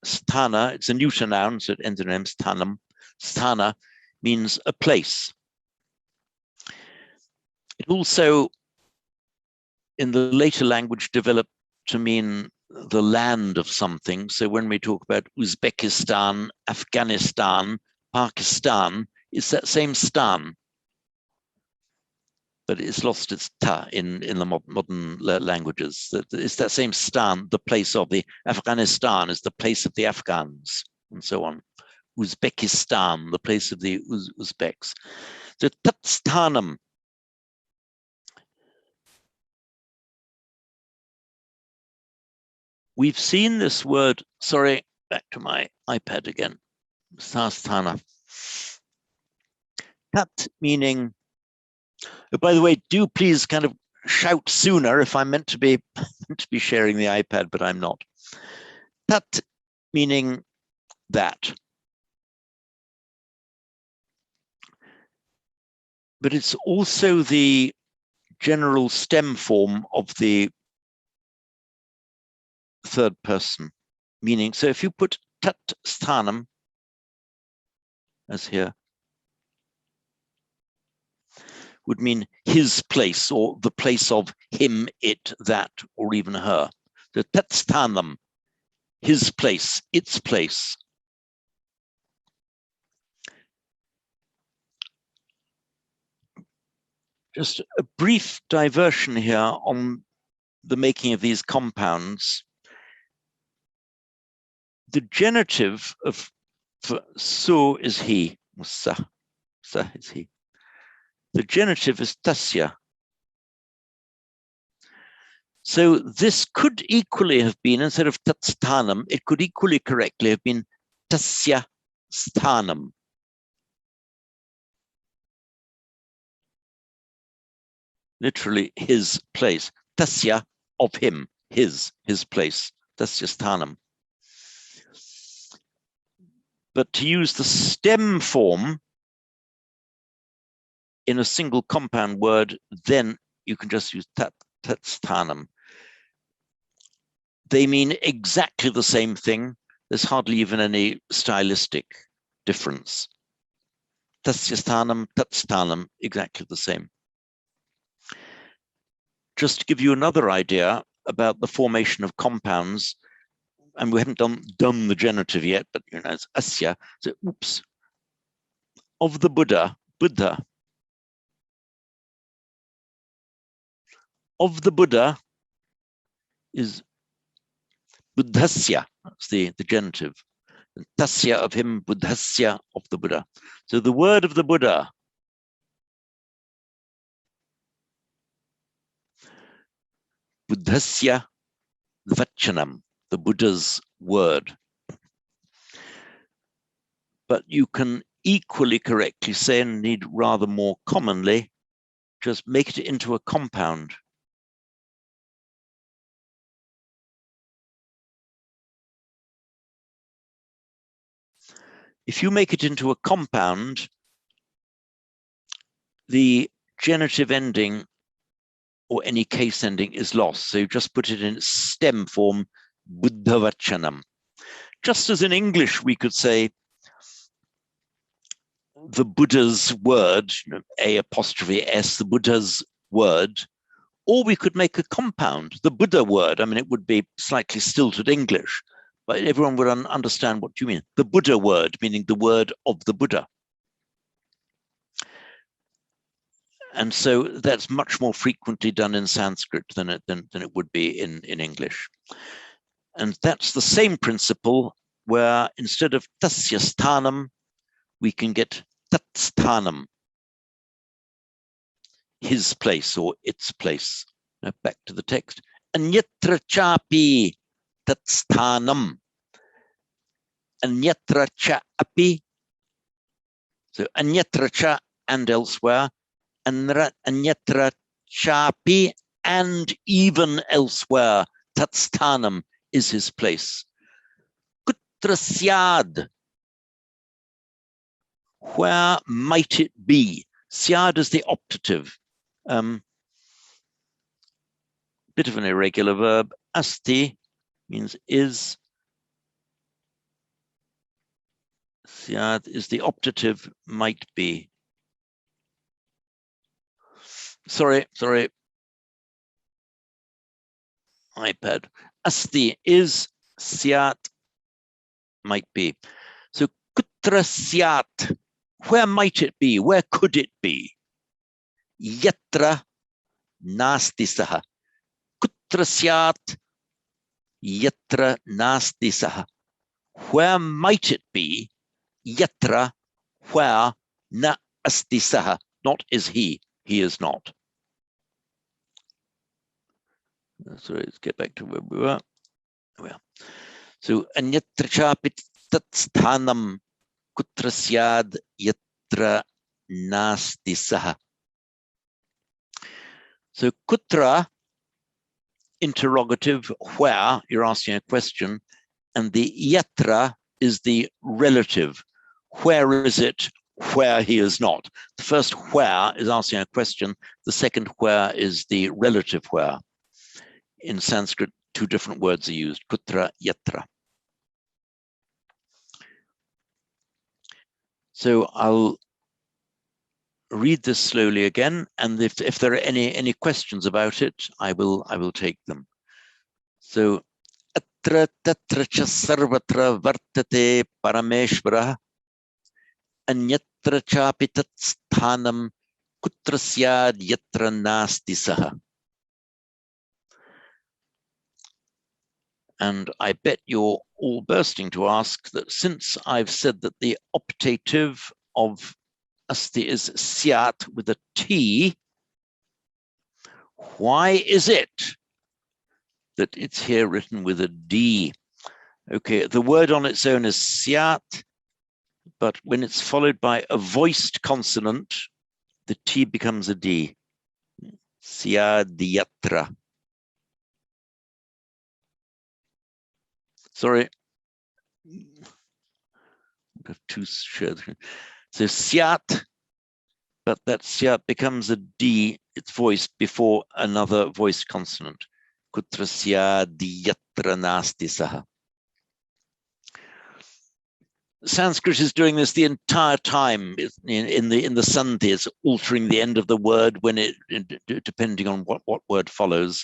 Sthana, it's a neuter noun, so it ends in M, sthanam. Sthana means a place. It also, in the later language, developed to mean the land of something. So when we talk about Uzbekistan, Afghanistan, Pakistan, it's that same stan, but it's lost its ta in the modern languages. It's that same stan, the place of the Afghanistan is the place of the Afghans, and so on. Uzbekistan, the place of the Uzbeks. So tatsthanam. We've seen this word, sorry, back to my iPad again, sasthana. Tat meaning, oh, by the way, do please kind of shout sooner if I'm meant to be sharing the iPad, but I'm not. Tat meaning that. But it's also the general stem form of the third person, meaning, so if you put tat sthanam as here, would mean his place or the place of him, it, that, or even her. So tat sthanam, his place, its place. Just a brief diversion here on the making of these compounds. The genitive of su is he, or sa is he. The genitive is tasya. So this could equally have been, instead of tatsthanam, it could equally correctly have been tasya sthanam. Literally his place. Tasya, of him, his place. Tasya sthanam. But to use the stem form, in a single compound word, then you can just use tat sthanam. They mean exactly the same thing. There's hardly even any stylistic difference. Tasya sthanam, tat sthanam, exactly the same. Just to give you another idea about the formation of compounds, and we haven't done the genitive yet, but you know, it's asya. So, oops. Of the Buddha, Buddha. Of the Buddha is buddhasya. That's the genitive. And tasya of him, buddhasya of the Buddha. So the word of the Buddha. Buddhasya vachanam, the Buddha's word. But you can equally correctly say, and indeed rather more commonly, just make it into a compound. If you make it into a compound, the genitive ending or any case ending is lost. So you just put it in its stem form, buddhavachanam. Just as in English, we could say the Buddha's word, you know, A'(S), the Buddha's word, or we could make a compound, the Buddha word. I mean, it would be slightly stilted English, but everyone would understand what you mean. The Buddha word, meaning the word of the Buddha. And so that's much more frequently done in Sanskrit than it would be in English. And that's the same principle where instead of tasya sthanam, we can get tat sthanam, his place or its place. Now back to the text. Anyatra chapi tat sthanam. Anyatra cha api. So anyatra cha and elsewhere. Anyatra chapi and even elsewhere. Tat sthanam is his place. Kutra syad. Where might it be? Syad is the optative. Bit of an irregular verb. Asti means is. Syad is the optative, might be. Sorry. iPad. Asti is, syat might be. So kutra syat, where might it be? Where could it be? Yatra nasti saha. Kutra syat yatra nasti saha. Where might it be? Yatra, where na asti saha. Not is he is not. So let's get back to where we were. So anyatra chapi tat sthanam kutra syad yatra nasti saha. So kutra, interrogative, where, you're asking a question, and the yatra is the relative. Where is it? Where he is not. The first where is asking a question. The second where is the relative where. In Sanskrit, two different words are used, kutra, yatra. So I'll read this slowly again, and if there are any questions about it, I will take them. So atra tatra cha sarvatra vartate parameshvara anyatra chapi tat sthanam kutra syad yatra nasti saha. And I bet you're all bursting to ask that since I've said that the optative of asti is syat with a T, why is it that it's here written with a D? Okay, the word on its own is syat, but when it's followed by a voiced consonant, the T becomes a D. Syadiyatra. Sorry. I have two shared. So syat but that syat becomes a D, it's voiced before another voiced consonant. Kutra syadi yatra nasti saha. Sanskrit is doing this the entire time in the sandhi. It's altering the end of the word when depending on what word follows.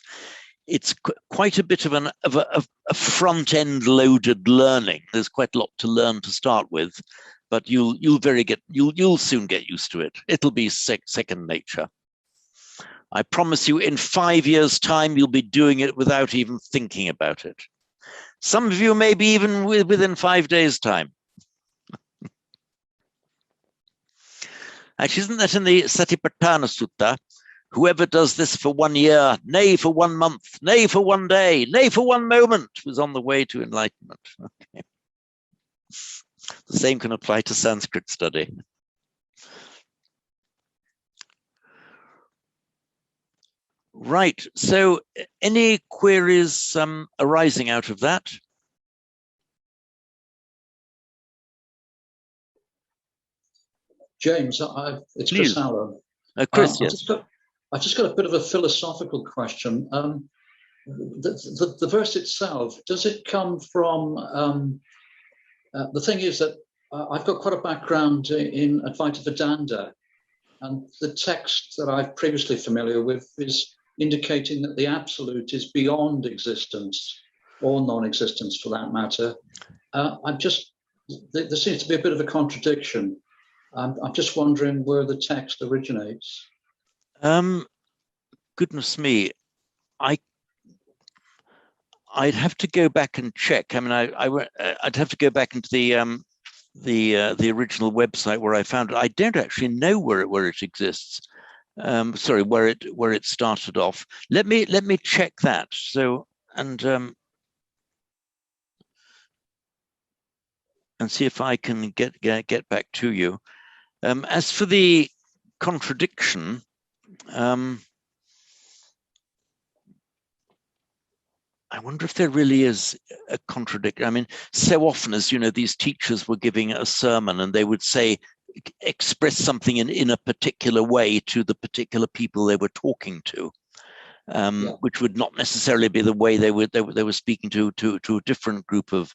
It's quite a bit of a front end loaded learning. There's quite a lot to learn to start with, but you'll soon get used to it. It'll be second nature. I promise you, in 5 years' time, you'll be doing it without even thinking about it. Some of you maybe even within 5 days' time. Actually, isn't that in the Satipatthana Sutta? Whoever does this for 1 year, nay for 1 month, nay for 1 day, nay for 1 moment, was on the way to enlightenment. Okay. The same can apply to Sanskrit study. Right, so any queries arising out of that? James, it's Please. Chris Allen. Chris, yes. I've just got a bit of a philosophical question. The verse itself, does it come from, the thing is that I've got quite a background in Advaita Vedanta, and the text that I'm previously familiar with is indicating that the absolute is beyond existence, or non-existence for that matter. There seems to be a bit of a contradiction. I'm just wondering where the text originates. Goodness me, I'd have to go back and check. I mean, I'd have to go back into the original website where I found it. I don't actually know where it exists. Sorry, where it started off. Let me check that. So and see if I can get back to you. As for the contradiction, I wonder if there really is a contradiction. I mean, so often, as you know, these teachers were giving a sermon and they would say, express something in a particular way to the particular people they were talking to, which would not necessarily be the way they were speaking to a different group of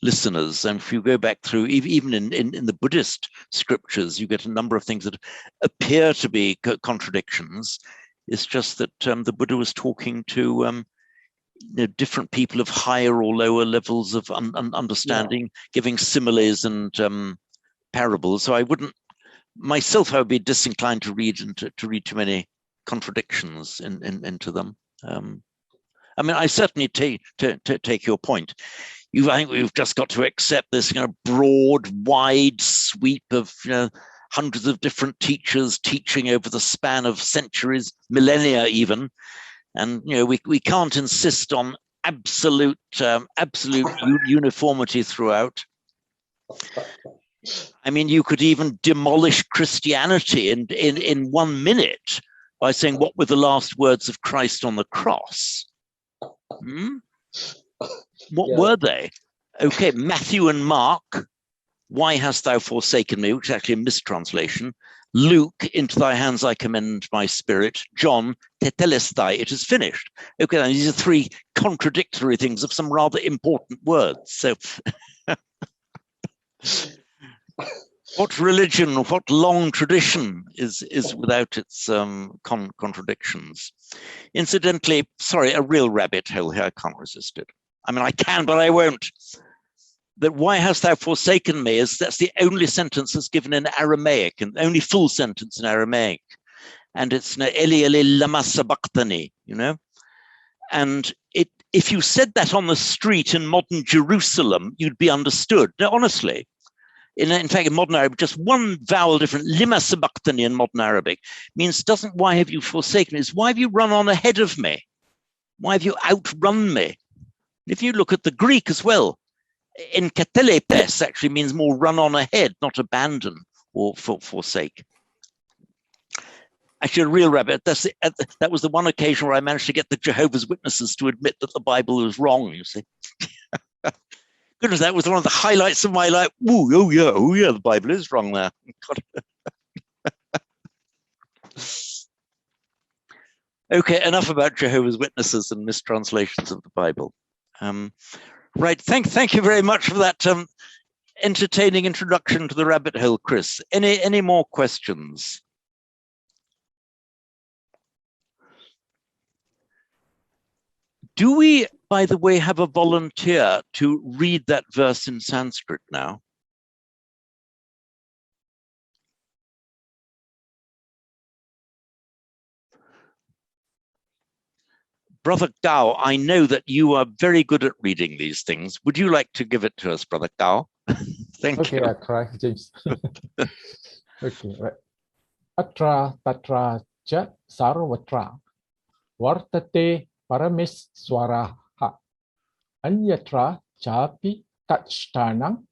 listeners. And if you go back through, even in the Buddhist scriptures, you get a number of things that appear to be contradictions. It's just that the Buddha was talking to different people of higher or lower levels of understanding, giving similes and parables. So I wouldn't myself, I would be disinclined to read too many contradictions into them. I mean, I certainly take your point. I think we've just got to accept this broad, wide sweep of hundreds of different teachers teaching over the span of centuries, millennia even, and we can't insist on absolute uniformity throughout. I mean, you could even demolish Christianity in 1 minute by saying, what were the last words of Christ on the cross? What were they? Okay, Matthew and Mark, why hast thou forsaken me, which is actually a mistranslation. Luke, into thy hands I commend my spirit. John, tetelestai, it is finished. Okay, and these are three contradictory things of some rather important words. So what religion, what long tradition is without its contradictions? Incidentally, sorry, a real rabbit hole here, I can't resist it. I mean, I can, but I won't. That why hast thou forsaken me that's the only sentence that's given in Aramaic, and only full sentence in Aramaic. And it's Eli Eli lama sabachthani, And if you said that on the street in modern Jerusalem, you'd be understood. No, honestly. In fact, in modern Arabic, just one vowel different, lima sabachthani in modern Arabic, means doesn't why have you forsaken me, it's why have you run on ahead of me? Why have you outrun me? If you look at the Greek as well, in katelepes actually means more run on ahead, not abandon or forsake. Actually, a real rabbit. That was the one occasion where I managed to get the Jehovah's Witnesses to admit that the Bible was wrong, you see. Goodness, that was one of the highlights of my life. Oh yeah, the Bible is wrong there. Okay, enough about Jehovah's Witnesses and mistranslations of the Bible. Right, thank you very much for that entertaining introduction to the rabbit hole, Chris. Any more questions? Do we, by the way, have a volunteer to read that verse in Sanskrit now? Brother Gao, I know that you are very good at reading these things. Would you like to give it to us, Brother Gao? Thank you. Okay, I'll try, James. Okay, right. Atra tatra cha sarvatra vartate parameswaraha anyatra chapi kachtanang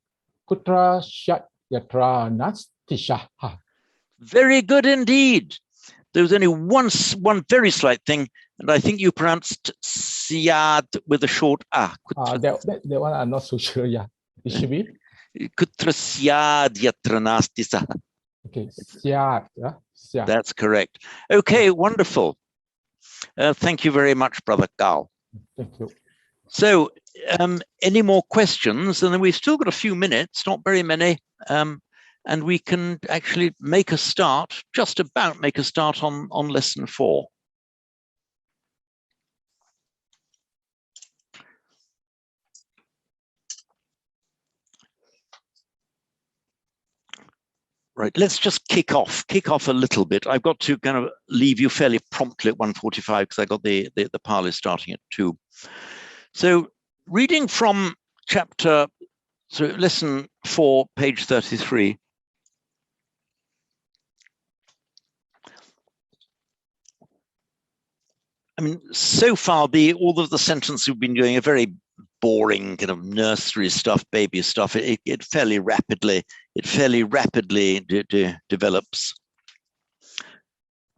kutra shat yatra nastishaha. Very good indeed. There was only one very slight thing, and I think you pronounced siad with a short ah. That one I'm not so sure. Yeah, it should be. Kutra siad yatra nastisa. Okay, siad. Yeah, siad. That's correct. Okay, wonderful. Thank you very much, Brother Gao. Thank you. So, any more questions? And then we've still got a few minutes, not very many. And we can actually make a start, just about make a start on lesson 4. Right, let's just kick off a little bit. I've got to kind of leave you fairly promptly at 1:45 because I got the Pali starting at 2. So reading from lesson 4, page 33. I mean, so far, all of the sentences we've been doing are very boring, kind of nursery stuff, baby stuff. It fairly rapidly develops.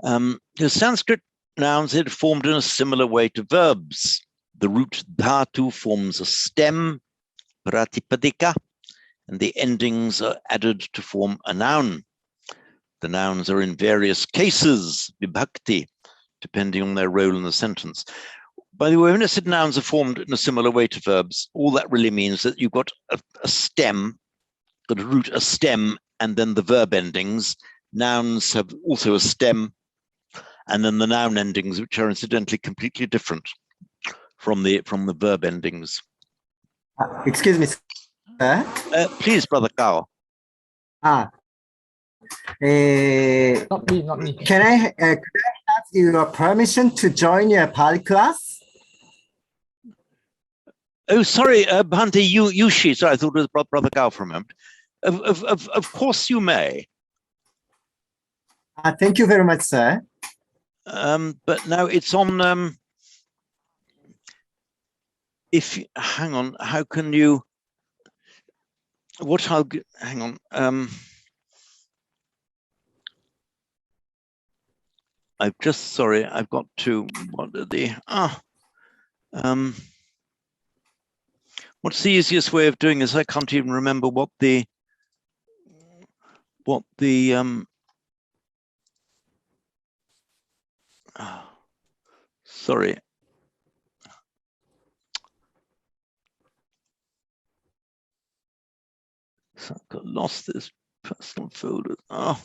The Sanskrit nouns are formed in a similar way to verbs. The root dhatu forms a stem, pratipadika, and the endings are added to form a noun. The nouns are in various cases, vibhakti, depending on their role in the sentence. By the way, when I said nouns are formed in a similar way to verbs, all that really means that you've got a stem, got a root, a stem, and then the verb endings. Nouns have also a stem, and then the noun endings, which are incidentally completely different from the verb endings. Excuse me, sir. Please, Brother Gao. Not me. Could I have your permission to join your Pali class? Oh, sorry, Bhante, Yushi. Sorry, I thought it was Brother Gao for a moment. Of course you may. Thank you very much, sir. But now it's on. Hang on, how can you? Hang on. I've got to. What are the? What's the easiest way of doing this? I can't even remember what the sorry. So I got lost this personal folder. Oh,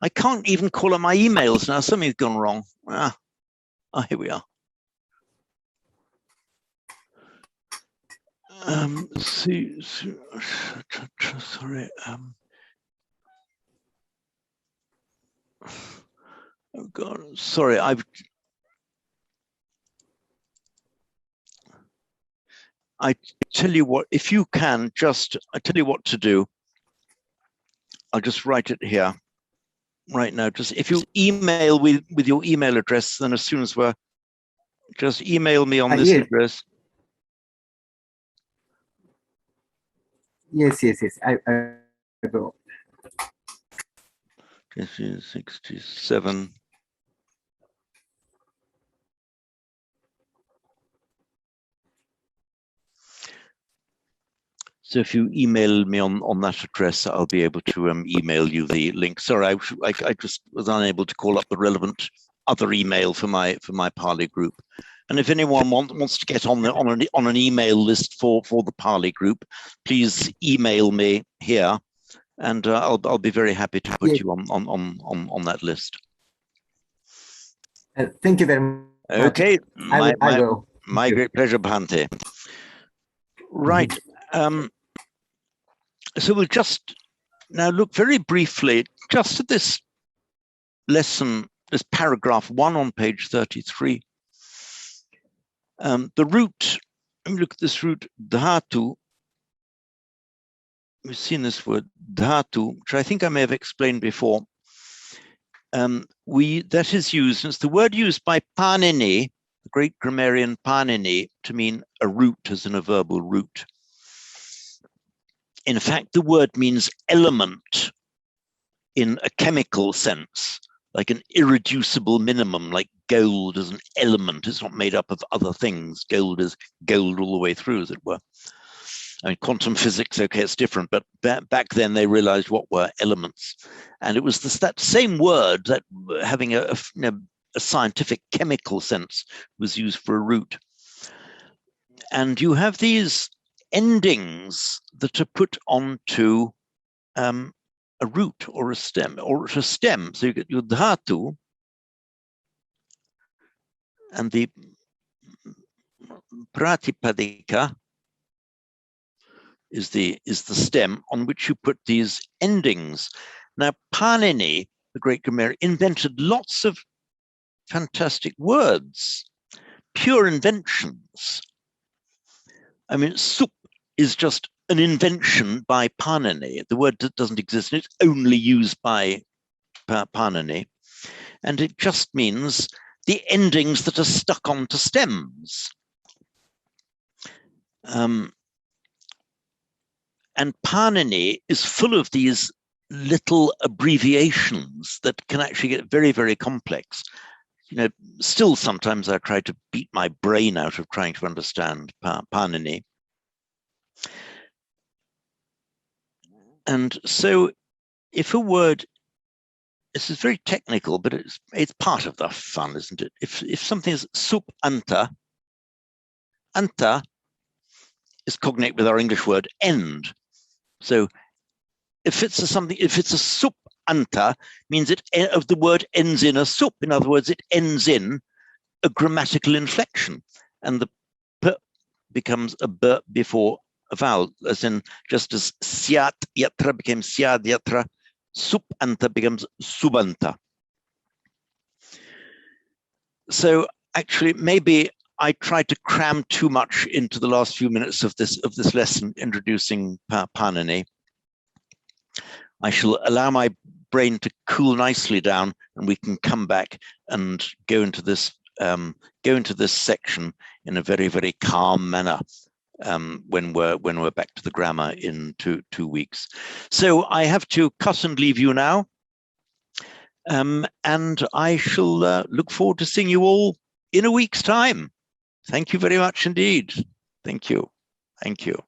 I can't even call up my emails now. Something's gone wrong. Here we are. Sorry. Oh God, sorry. I tell you what. If you can, I tell you what to do. I'll just write it here right now. Just if you email with your email address, then as soon as just email me on this address. Yes. I will. 67. So if you email me on that address, I'll be able to email you the link. Sorry, I just was unable to call up the relevant other email for my Pali group. And if anyone wants to get on an email list for the Pali group, please email me here, and I'll be very happy to put you on that list. Thank you very much. Okay, I will. My great pleasure, Bhante. Right. So we'll just now look very briefly just at this lesson, this paragraph 1 on page 33. The root, let me look at this root, dhatu. We've seen this word dhatu, which I think I may have explained before. That is used, and it's the word used by Panini, the great grammarian Panini, to mean a root, as in a verbal root. In fact, the word means element in a chemical sense, like an irreducible minimum, like gold is an element. It's not made up of other things. Gold is gold all the way through, as it were. I mean, quantum physics, okay, it's different, but back then they realized what were elements. And it was that same word that, having a scientific chemical sense, was used for a root. And you have these endings that are put onto a root or a stem, So you get your dhatu, and the pratipadika is the stem on which you put these endings. Now, Panini, the great grammarian, invented lots of fantastic words, pure inventions. I mean, soup is just an invention by Panini. The word doesn't exist, and it's only used by Panini. And it just means the endings that are stuck onto stems. And Panini is full of these little abbreviations that can actually get very, very complex. You know, still sometimes I try to beat my brain out of trying to understand Panini. And so if a word, this is very technical, but it's part of the fun, isn't it? If something is sup anta is cognate with our English word end. So if it's a sup anta, means the word ends in a sup. In other words, it ends in a grammatical inflection, and the p becomes a b before a vowel, as in just as syat yatra became syad yatra, sup anta becomes subanta. So actually, maybe I tried to cram too much into the last few minutes of this lesson introducing Panini. I shall allow my brain to cool nicely down, and we can come back and go into this section in a very, very calm manner when we're back to the grammar in two weeks. So I have to cut and leave you now, and I shall look forward to seeing you all in a week's time. Thank you very much indeed. Thank you. Thank you.